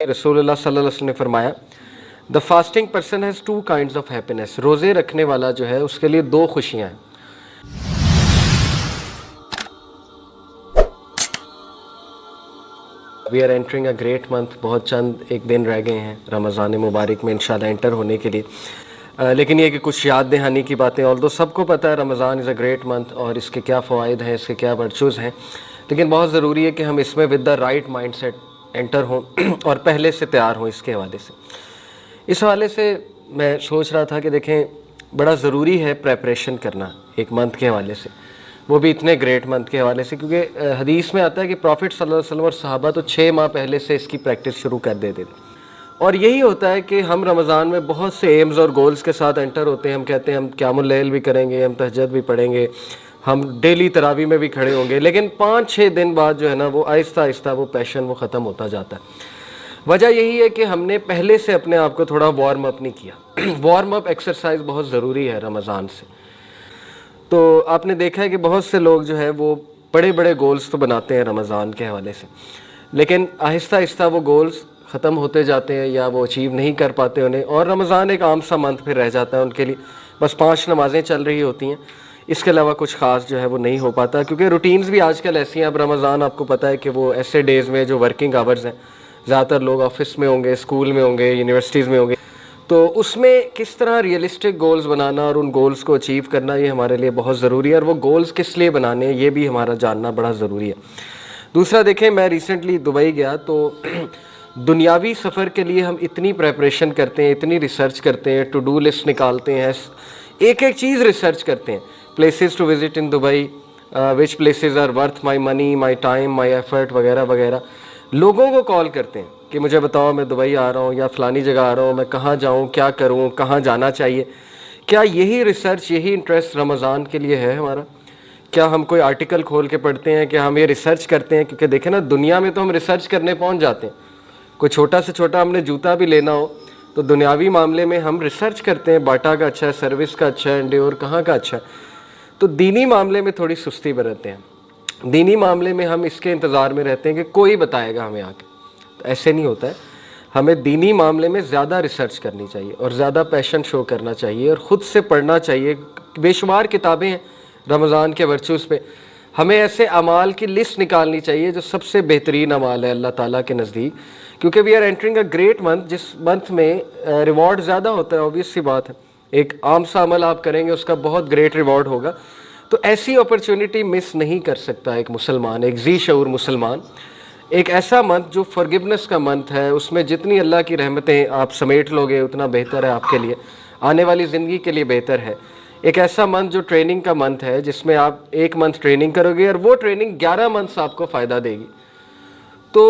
रसूल अल्लाह सल्लल्लाहु अलैहि वसल्लम ने फरमाया, the fasting person has two kinds of happiness. रोज़े रखने वाला जो है उसके लिए दो खुशियाँ हैं। We are entering a great month. बहुत चंद एक दिन रह गए हैं रमज़ान मुबारक में इंशाल्लाह एंटर होने के लिए। लेकिन ये कि कुछ याद दहानी की बातें, ऑल्दो सबको पता है Ramzan is a great month और इसके क्या फ़वाइद हैं, इसके क्या वर्चूज़ हैं, लेकिन बहुत ज़रूरी है कि हम इसमें with the right mind set enter हों और पहले से तैयार हों। इसके हवाले से, इस हवाले से मैं सोच रहा था कि देखें, बड़ा ज़रूरी है प्रेपरेशन करना एक मंथ के हवाले से, वो भी इतने ग्रेट मंथ के हवाले से, क्योंकि हदीस में आता है कि प्रॉफिट सल्लल्लाहु अलैहि वसल्लम और सहाबा तो 6 माह पहले से इसकी प्रैक्टिस शुरू कर देते थे। और यही होता है कि हम रमज़ान में बहुत से एम्स और गोल्स के साथ एंटर होते हैं। हम कहते हैं हम क़यामुल लैल भी करेंगे, हम तहज्जुद भी पढ़ेंगे, हम डेली तरावी में भी खड़े होंगे, लेकिन 5-6 दिन बाद जो है ना वो आहिस्ता आहिस्ता वो पैशन वो ख़त्म होता जाता है। वजह यही है कि हमने पहले से अपने आप को थोड़ा वार्म अप नहीं किया। वार्म अप एक्सरसाइज बहुत ज़रूरी है रमज़ान से। तो आपने देखा है कि बहुत से लोग जो है वो बड़े बड़े गोल्स तो बनाते हैं रमज़ान के हवाले से, लेकिन आहिस्ता आहिस्ता वो गोल्स ख़त्म होते जाते हैं या वो अचीव नहीं कर पाते उन्हें, और रमज़ान एक आम सा मंथ फिर रह जाता है उनके लिए। बस 5 नमाज़ें चल रही होती हैं, इसके अलावा कुछ ख़ास जो है वो नहीं हो पाता, क्योंकि रूटीन्स भी आजकल ऐसी हैं। अब रमज़ान आपको पता है कि वो ऐसे डेज़ में जो वर्किंग आवर्स हैं, ज़्यादातर लोग ऑफिस में होंगे, स्कूल में होंगे, यूनिवर्सिटीज़ में होंगे, तो उसमें किस तरह रियलिस्टिक गोल्स बनाना और उन गोल्स को अचीव करना ये हमारे लिए बहुत ज़रूरी है। और वो गोल्स किस लिए बनाने हैं ये भी हमारा जानना बड़ा ज़रूरी है। दूसरा देखें, मैं रिसेंटली दुबई गया तो दुनियावी सफ़र के लिए हम इतनी प्रेपरेशन करते हैं, इतनी रिसर्च करते हैं, टू डू लिस्ट निकालते हैं, एक एक चीज़ रिसर्च करते हैं, places to visit in Dubai, which places are worth my money, my time, my effort वगैरह वगैरह। लोगों को कॉल करते हैं कि मुझे बताओ मैं दुबई आ रहा हूँ या फ़लानी जगह आ रहा हूँ, मैं कहाँ जाऊँ, क्या करूँ, कहाँ जाना चाहिए। क्या यही रिसर्च, यही इंटरेस्ट रमज़ान के लिए है हमारा? क्या हम कोई आर्टिकल खोल के पढ़ते हैं कि हम ये रिसर्च करते हैं? क्योंकि देखें ना, दुनिया में तो हम रिसर्च करने पहुँच जाते हैं। कोई छोटा से छोटा हमने जूता भी लेना हो तो दुनियावी मामले में हम रिसर्च करते हैं, बाटा का अच्छा है, सर्विस का अच्छा है, एंड्योर कहाँ का अच्छा है। तो दीनी मामले में थोड़ी सुस्ती बरतते हैं। दीनी मामले में हम इसके इंतज़ार में रहते हैं कि कोई बताएगा हमें आके। तो ऐसे नहीं होता है। हमें दीनी मामले में ज़्यादा रिसर्च करनी चाहिए और ज़्यादा पैशन शो करना चाहिए और ख़ुद से पढ़ना चाहिए। बेशुमार किताबें हैं रमज़ान के वर्चूज़ पे। हमें ऐसे अमाल की लिस्ट निकालनी चाहिए जो सबसे बेहतरीन अमाल है अल्लाह ताला के नज़दीक, क्योंकि we are entering a great month, जिस मंथ में रिवॉर्ड ज़्यादा होता है। ऑब्वियस सी बात है, एक आम सा अमल आप करेंगे उसका बहुत ग्रेट रिवॉर्ड होगा। तो ऐसी अपॉर्चुनिटी मिस नहीं कर सकता एक मुसलमान, एक जी शऊर मुसलमान। एक ऐसा मंथ जो फॉरगिवनेस का मंथ है, उसमें जितनी अल्लाह की रहमतें आप समेट लोगे उतना बेहतर है आपके लिए, आने वाली ज़िंदगी के लिए बेहतर है। एक ऐसा मंथ जो ट्रेनिंग का मंथ है, जिसमें आप 1 मंथ ट्रेनिंग करोगे और वो ट्रेनिंग 11 मंथ्स आपको फ़ायदा देगी। तो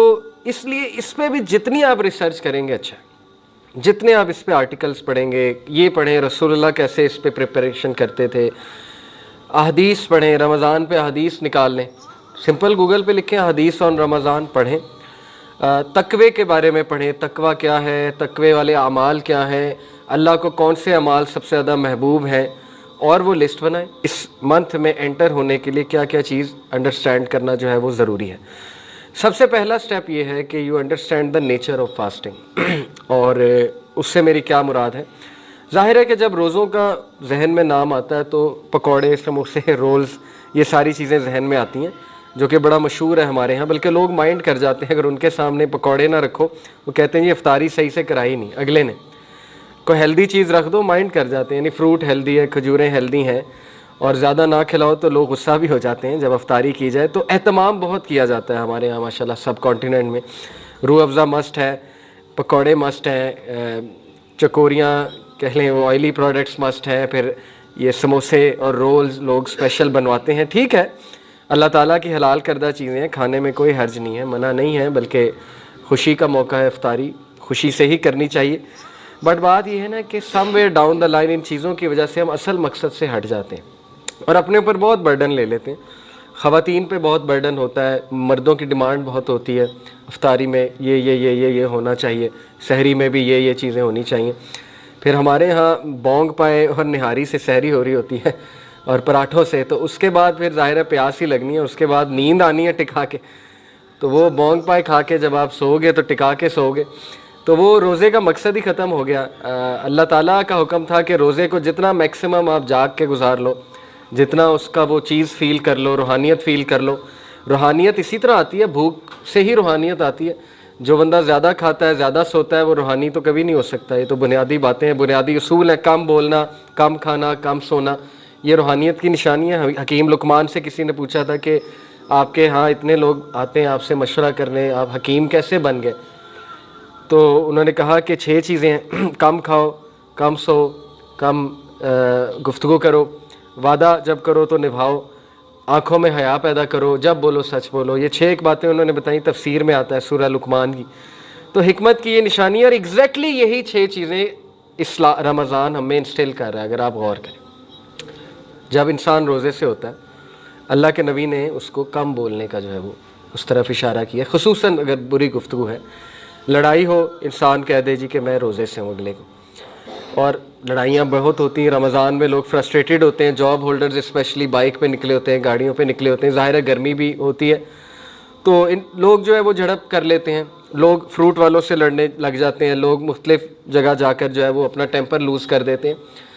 इसलिए इस पर भी जितनी आप रिसर्च करेंगे अच्छा है, जितने आप इस पर आर्टिकल्स पढ़ेंगे, ये पढ़ें रसूलुल्लाह कैसे इस पर प्रिपरेशन करते थे, अहदीस पढ़ें, रमज़ान पे अहदीस निकाल लें, सिंपल गूगल पे लिखें अहदीस ऑन रमज़ान, पढ़ें। तकवे के बारे में पढ़ें, तकवा क्या है, तकवे वाले अमाल क्या हैं, अल्लाह को कौन से अमाल सबसे ज़्यादा महबूब हैं, और वो लिस्ट बनाएं। इस मंथ में एंटर होने के लिए क्या क्या चीज़ अंडरस्टैंड करना जो है वो ज़रूरी है। सबसे पहला स्टेप ये है कि you understand the nature of fasting. और उससे मेरी क्या मुराद है? ज़ाहिर है कि जब रोज़ों का जहन में नाम आता है तो पकौड़े, समोसे, रोल्स, ये सारी चीज़ें जहन में आती हैं, जो कि बड़ा मशहूर है हमारे यहाँ। बल्कि लोग माइंड कर जाते हैं, अगर उनके सामने पकौड़े ना रखो, वो कहते हैं ये इफ्तारी सही से कराई नहीं अगले ने। कोई हेल्दी चीज़ रख दो, माइंड कर जाते हैं, यानी फ्रूट हेल्दी है, खजूरें हेल्दी हैं, और ज़्यादा ना खिलाओ तो लोग गुस्सा भी हो जाते हैं जब अफ्तारी की जाए। तो एहतमाम बहुत किया जाता है हमारे यहाँ माशाल्लाह सब कॉन्टिनेंट में। रूह अफ़ज़ा मस्ट है, पकौड़े मस्ट हैं, चकोरियाँ कह लें, वो ऑयली प्रोडक्ट्स मस्ट हैं, फिर ये समोसे और रोल्स लोग स्पेशल बनवाते हैं। ठीक है, अल्लाह ताला की हलाल करदा चीज़ें हैं, खाने में कोई हर्ज नहीं है, मना नहीं है, बल्कि खुशी का मौका है, इफ्तारी खुशी से ही करनी चाहिए। बट बात यह है ना कि somewhere down the line in चीज़ों की वजह से हम असल मकसद से हट जाते हैं और अपने ऊपर बहुत बर्डन ले लेते हैं। ख़वातीन पे बहुत बर्डन होता है, मर्दों की डिमांड बहुत होती है, इफ्तारी में ये होना चाहिए, सहरी में भी ये चीज़ें होनी चाहिए। फिर हमारे यहाँ बोंग पाए और निहारी से सहरी हो रही होती है और पराठों से, तो उसके बाद फिर ज़ाहिर है प्यास ही लगनी है, उसके बाद नींद आनी है टिका के। تو وہ بونگ پائے کھا کے جب آپ سو گے تو ٹکا کے سو گے، تو وہ روزے کا مقصد ہی ختم ہو گیا۔ اللہ تعالیٰ کا حکم تھا کہ روزے کو جتنا میکسیمم آپ جاگ کے گزار لو، جتنا اس کا وہ چیز فیل کر لو، روحانیت فیل کر لو۔ روحانیت اسی طرح آتی ہے، بھوک سے ہی روحانیت آتی ہے۔ جو بندہ زیادہ کھاتا ہے، زیادہ سوتا ہے، وہ روحانی تو کبھی نہیں ہو سکتا۔ یہ تو بنیادی باتیں ہیں، بنیادی اصول ہیں۔ کم بولنا، کم کھانا، کم سونا، یہ روحانیت کی نشانی ہے۔ حکیم لقمان سے کسی نے پوچھا تھا کہ آپ کے ہاں اتنے لوگ آتے ہیں آپ سے مشورہ کرنے، آپ حکیم کیسے بن گئے؟ تو انہوں نے کہا کہ 6 چیزیں ہیں، کم کھاؤ، کم سو، کم گفتگو کرو، وعدہ جب کرو تو نبھاؤ، آنکھوں میں حیا پیدا کرو، جب بولو سچ بولو۔ یہ 6 ایک باتیں انہوں نے بتائیں، تفسیر میں آتا ہے سورہ لقمان کی۔ تو حکمت کی یہ نشانی ہے، اور ایگزیکٹلی یہی 6 چیزیں رمضان ہمیں انسٹل کر رہا ہے۔ اگر آپ غور کریں، جب انسان روزے سے ہوتا ہے، اللہ کے نبی نے اس کو کم بولنے کا جو ہے وہ اس طرف اشارہ کیا، خصوصاً اگر بری گفتگو ہے، لڑائی ہو، انسان کہہ دے جی کہ میں روزے سے ہوں اگلے کو۔ اور لڑائیاں بہت ہوتی ہیں رمضان میں، لوگ فرسٹریٹڈ ہوتے ہیں، جاب ہولڈرز اسپیشلی بائک پہ نکلے ہوتے ہیں، گاڑیوں پہ نکلے ہوتے ہیں، ظاہر ہے گرمی بھی ہوتی ہے، تو لوگ جو ہے وہ جھڑپ کر لیتے ہیں، لوگ فروٹ والوں سے لڑنے لگ جاتے ہیں، لوگ مختلف جگہ جا کر جو ہے وہ اپنا ٹیمپر لوز کر دیتے ہیں۔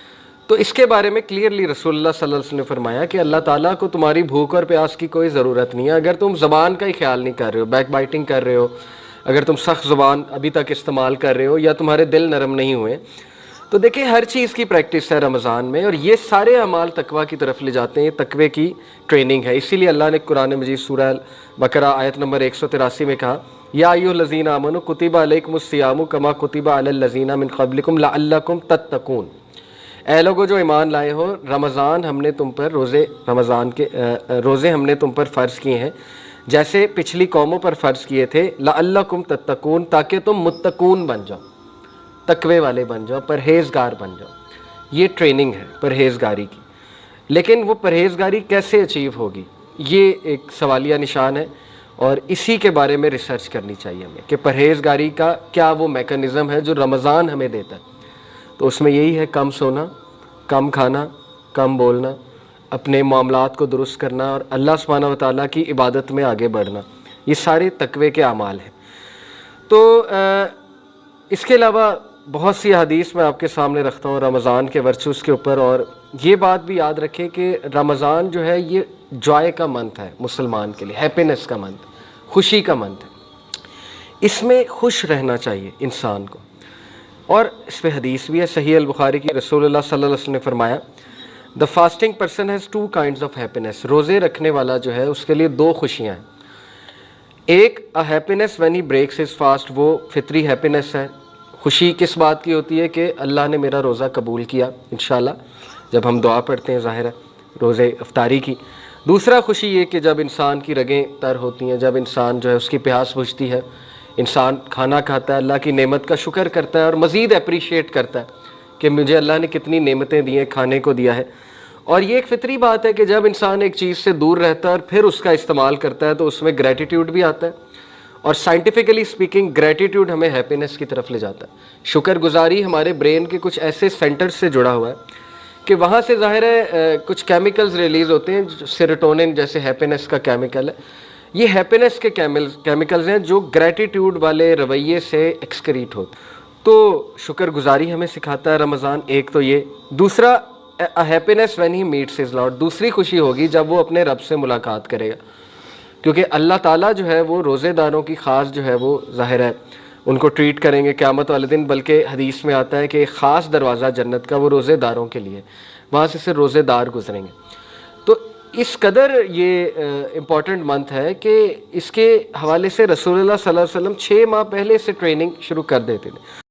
تو اس کے بارے میں کلیئرلی رسول اللہ صلی اللہ علیہ وسلم نے فرمایا کہ اللہ تعالیٰ کو تمہاری بھوک اور پیاس کی کوئی ضرورت نہیں ہے اگر تم زبان کا ہی خیال نہیں کر رہے ہو، بیک بائٹنگ کر رہے ہو، اگر تم سخت زبان ابھی تک استعمال کر رہے ہو، یا تمہارے دل نرم نہیں ہوئے۔ تو دیکھیں ہر چیز کی پریکٹس ہے رمضان میں، اور یہ سارے اعمال تقویٰ کی طرف لے جاتے ہیں، یہ تقوی کی ٹریننگ ہے۔ اسی لیے اللہ نے قرآن مجید سورہ بقرہ آیت نمبر 183 میں کہا، یا ایھا الذین آمنوا کتب علیکم الصیام کما کتب علی الذین من قبلکم لعلکم تتقون۔ اے لوگو جو ایمان لائے ہو، رمضان ہم نے تم پر روزے ہم نے تم پر فرض کیے ہیں جیسے پچھلی قوموں پر فرض کیے تھے، لعلکم تتقون، تاکہ تم متقون بن جاؤ، تقوی والے بن جاؤ، پرہیزگار بن جاؤ۔ یہ ٹریننگ ہے پرہیزگاری کی، لیکن وہ پرہیزگاری کیسے اچیو ہوگی، یہ ایک سوالیہ نشان ہے، اور اسی کے بارے میں ریسرچ کرنی چاہیے ہمیں کہ پرہیزگاری کا کیا وہ میکانزم ہے جو رمضان ہمیں دیتا ہے۔ تو اس میں یہی ہے، کم سونا، کم کھانا، کم بولنا، اپنے معاملات کو درست کرنا، اور اللہ سبحانہ و تعالیٰ کی عبادت میں آگے بڑھنا۔ یہ سارے تقوی کے اعمال ہیں۔ تو اس کے علاوہ بہت سی حدیث میں آپ کے سامنے رکھتا ہوں رمضان کے ورچوز کے اوپر، اور یہ بات بھی یاد رکھیں کہ رمضان جو ہے یہ جوائے کا منتھ ہے مسلمان کے لیے، ہیپینس کا منتھ، خوشی کا منتھ ہے۔ اس میں خوش رہنا چاہیے انسان کو، اور اس پہ حدیث بھی ہے صحیح البخاری کی، رسول اللہ صلی اللہ علیہ وسلم نے فرمایا، the fasting person has 2 kinds of happiness۔ روزے رکھنے والا جو ہے اس کے لیے 2 خوشیاں ہیں۔ ایک happiness when he breaks his fast، وہ فطری ہیپینس ہے۔ خوشی کس بات کی ہوتی ہے کہ اللہ نے میرا روزہ قبول کیا انشاءاللہ، جب ہم دعا پڑھتے ہیں ظاہر ہے روزے افطاری کی۔ دوسرا خوشی یہ کہ جب انسان کی رگیں تر ہوتی ہیں، جب انسان جو ہے اس کی پیاس بجھتی ہے، انسان کھانا کھاتا ہے، اللہ کی نعمت کا شکر کرتا ہے، اور مزید اپریشیٹ کرتا ہے کہ مجھے اللہ نے کتنی نعمتیں دی ہیں، کھانے کو دیا ہے۔ اور یہ ایک فطری بات ہے کہ جب انسان ایک چیز سے دور رہتا ہے اور پھر اس کا استعمال کرتا ہے تو اس میں گریٹیٹیوڈ بھی آتا ہے، اور سائنٹیفکلی سپیکنگ گریٹیٹیوڈ ہمیں ہیپینس کی طرف لے جاتا ہے۔ شکر گزاری ہمارے برین کے کچھ ایسے سینٹرز سے جڑا ہوا ہے کہ وہاں سے ظاہر ہے کچھ کیمیکلز ریلیز ہوتے ہیں، سیروٹونن جیسے ہیپینس کا کیمیکل ہے۔ یہ ہیپینس کے کیمیکلز ہیں جو گریٹیٹیوڈ والے رویے سے ایکسکریٹ ہوتے ہیں۔ تو شکر گزاری ہمیں سکھاتا ہے رمضان، ایک تو یہ۔ دوسرا happiness when he meets his Lord، دوسری خوشی ہوگی جب وہ اپنے رب سے ملاقات کرے گا، کیونکہ اللہ تعالیٰ جو ہے وہ روزے داروں کی خاص جو ہے وہ ظاہر ہے ان کو ٹریٹ کریں گے قیامت والے دن، بلکہ حدیث میں آتا ہے کہ ایک خاص دروازہ جنت کا وہ روزے داروں کے لیے، وہاں سے صرف روزے دار گزریں گے۔ تو اس قدر یہ امپورٹنٹ منتھ ہے کہ اس کے حوالے سے رسول اللہ صلی اللہ علیہ وسلم 6 ماہ پہلے سے ٹریننگ شروع کر دیتے تھے۔